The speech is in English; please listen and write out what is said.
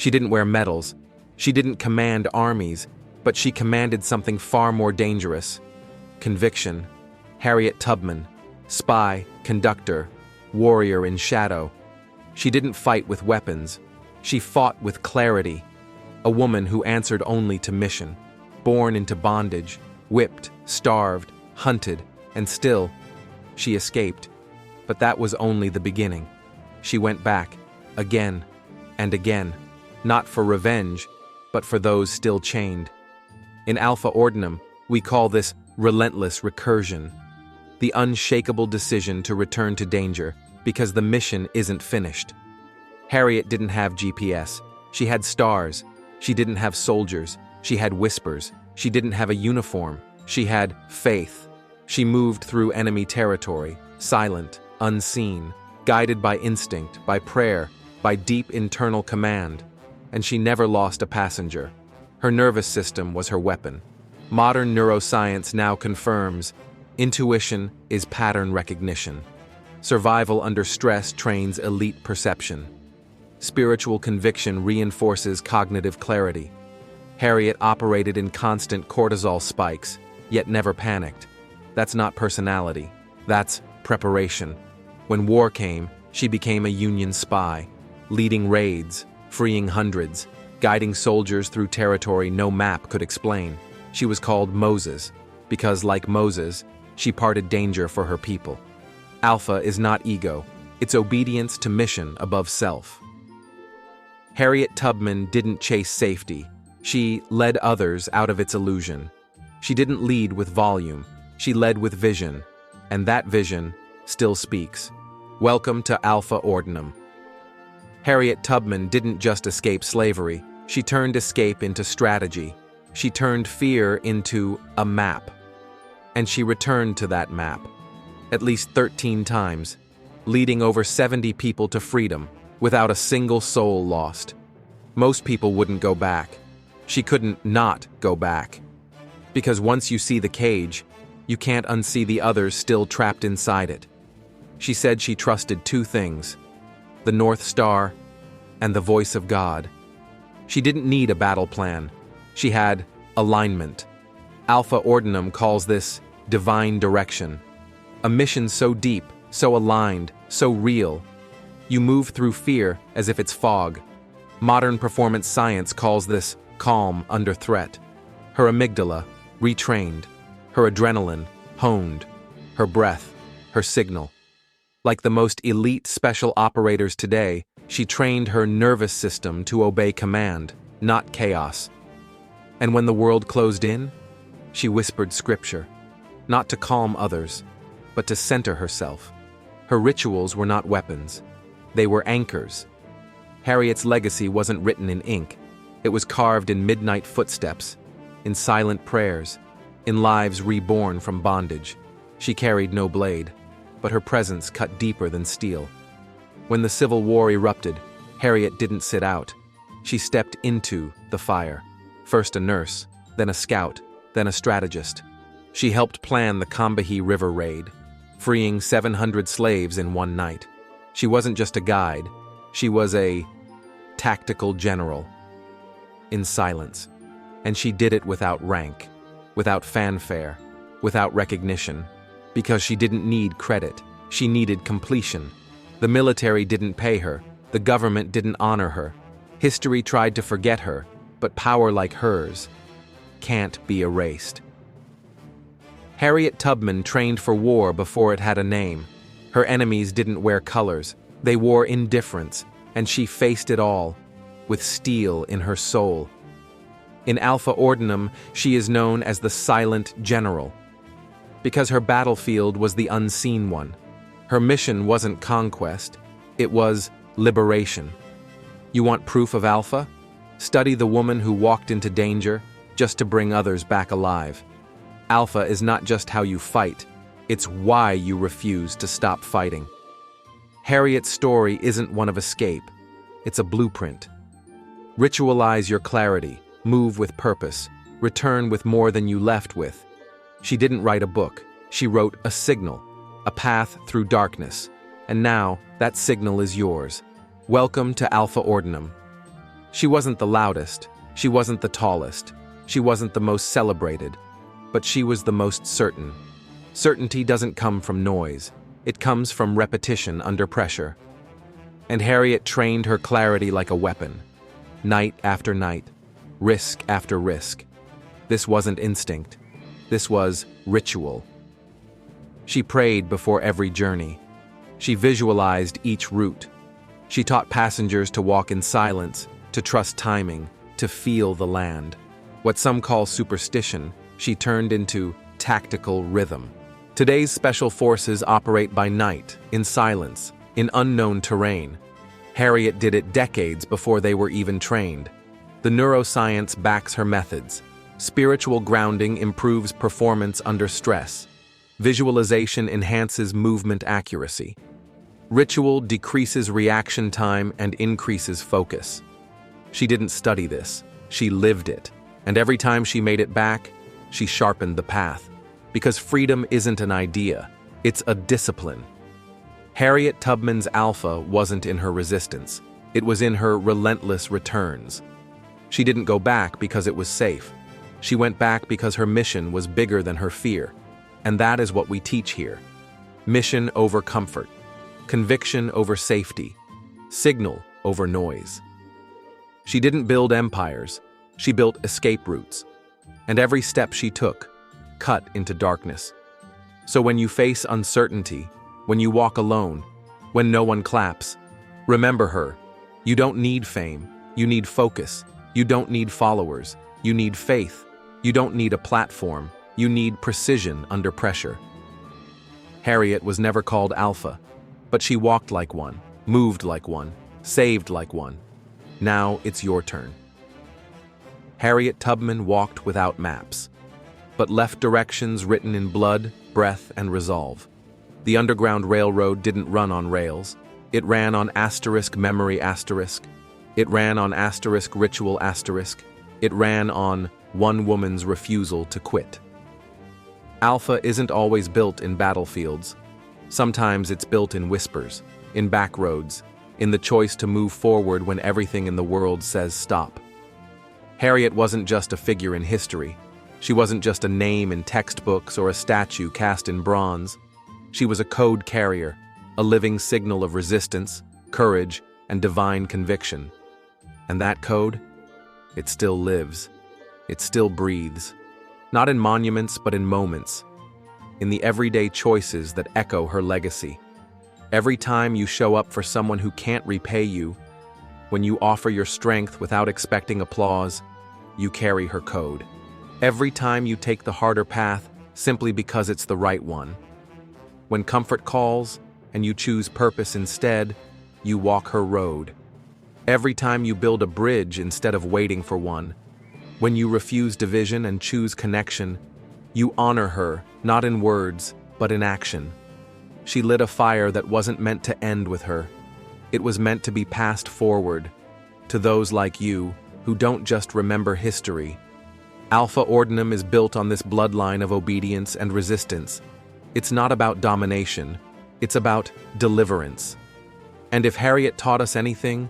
She didn't wear medals. She didn't command armies, but she commanded something far more dangerous. Conviction. Harriet Tubman. Spy, conductor, warrior in shadow. She didn't fight with weapons. She fought with clarity. A woman who answered only to mission. Born into bondage, whipped, starved, hunted, and still, she escaped. But that was only the beginning. She went back, again and again, not for revenge, but for those still chained. In Alpha Ordinum, we call this relentless recursion, the unshakable decision to return to danger because the mission isn't finished. Harriet didn't have GPS. She had stars. She didn't have soldiers. She had whispers. She didn't have a uniform. She had faith. She moved through enemy territory, silent, unseen, guided by instinct, by prayer, by deep internal command. And she never lost a passenger. Her nervous system was her weapon. Modern neuroscience now confirms intuition is pattern recognition. Survival under stress trains elite perception. Spiritual conviction reinforces cognitive clarity. Harriet operated in constant cortisol spikes, yet never panicked. That's not personality. That's preparation. When war came, she became a Union spy, leading raids, freeing hundreds, guiding soldiers through territory no map could explain. She was called Moses, because like Moses, she parted danger for her people. Alpha is not ego, it's obedience to mission above self. Harriet Tubman didn't chase safety. She led others out of its illusion. She didn't lead with volume, she led with vision, and that vision still speaks. Welcome to Alpha Ordinum. Harriet Tubman didn't just escape slavery, she turned escape into strategy. She turned fear into a map. And she returned to that map, at least 13 times, leading over 70 people to freedom without a single soul lost. Most people wouldn't go back. She couldn't not go back. Because once you see the cage, you can't unsee the others still trapped inside it. She said she trusted two things: the North Star and the voice of God. She didn't need a battle plan. She had alignment. Alpha Ordinum calls this divine direction. A mission so deep, so aligned, so real. You move through fear as if it's fog. Modern performance science calls this calm under threat. Her amygdala, retrained. Her adrenaline, honed. Her breath, her signal. Like the most elite special operators today, she trained her nervous system to obey command, not chaos. And when the world closed in, she whispered scripture, not to calm others, but to center herself. Her rituals were not weapons. They were anchors. Harriet's legacy wasn't written in ink. It was carved in midnight footsteps, in silent prayers, in lives reborn from bondage. She carried no blade, but her presence cut deeper than steel. When the Civil War erupted, Harriet didn't sit out. She stepped into the fire. First a nurse, then a scout, then a strategist. She helped plan the Combahee River raid, freeing 700 slaves in one night. She wasn't just a guide, she was a tactical general. In silence. And she did it without rank, without fanfare, without recognition, because she didn't need credit, she needed completion. The military didn't pay her, the government didn't honor her. History tried to forget her, but power like hers can't be erased. Harriet Tubman trained for war before it had a name. Her enemies didn't wear colors, they wore indifference, and she faced it all, with steel in her soul. In Alpha Ordinum, she is known as the Silent General, because her battlefield was the unseen one. Her mission wasn't conquest, it was liberation. You want proof of Alpha? Study the woman who walked into danger just to bring others back alive. Alpha is not just how you fight, it's why you refuse to stop fighting. Harriet's story isn't one of escape, it's a blueprint. Ritualize your clarity, move with purpose, return with more than you left with. She didn't write a book, she wrote a signal, a path through darkness, and now that signal is yours. Welcome to Alpha Ordinum. She wasn't the loudest, she wasn't the tallest, she wasn't the most celebrated, but she was the most certain. Certainty doesn't come from noise, it comes from repetition under pressure. And Harriet trained her clarity like a weapon. Night after night, risk after risk. This wasn't instinct, this was ritual. She prayed before every journey. She visualized each route. She taught passengers to walk in silence, to trust timing, to feel the land. What some call superstition, she turned into tactical rhythm. Today's special forces operate by night, in silence, in unknown terrain. Harriet did it decades before they were even trained. The neuroscience backs her methods. Spiritual grounding improves performance under stress. Visualization enhances movement accuracy. Ritual decreases reaction time and increases focus. She didn't study this, she lived it. And every time she made it back, she sharpened the path. Because freedom isn't an idea, it's a discipline. Harriet Tubman's alpha wasn't in her resistance, it was in her relentless returns. She didn't go back because it was safe. She went back because her mission was bigger than her fear. And that is what we teach here. Mission over comfort, conviction over safety, signal over noise. She didn't build empires, she built escape routes. And every step she took cut into darkness. So when you face uncertainty, when you walk alone, when no one claps, remember her. You don't need fame, you need focus. You don't need followers, you need faith. You don't need a platform, you need precision under pressure. Harriet was never called Alpha, but she walked like one, moved like one, saved like one. Now it's your turn. Harriet Tubman walked without maps, but left directions written in blood, breath, and resolve. The Underground Railroad didn't run on rails. It ran on asterisk memory asterisk. It ran on asterisk ritual asterisk. It ran on one woman's refusal to quit. Alpha isn't always built in battlefields. Sometimes it's built in whispers, in back roads, in the choice to move forward when everything in the world says stop. Harriet wasn't just a figure in history. She wasn't just a name in textbooks or a statue cast in bronze. She was a code carrier, a living signal of resistance, courage, and divine conviction. And that code? It still lives. It still breathes. Not in monuments, but in moments. In the everyday choices that echo her legacy. Every time you show up for someone who can't repay you, when you offer your strength without expecting applause, you carry her code. Every time you take the harder path simply because it's the right one. When comfort calls and you choose purpose instead, you walk her road. Every time you build a bridge instead of waiting for one. When you refuse division and choose connection, you honor her, not in words, but in action. She lit a fire that wasn't meant to end with her. It was meant to be passed forward, to those like you, who don't just remember history. Alpha Ordinum is built on this bloodline of obedience and resistance. It's not about domination, it's about deliverance. And if Harriet taught us anything,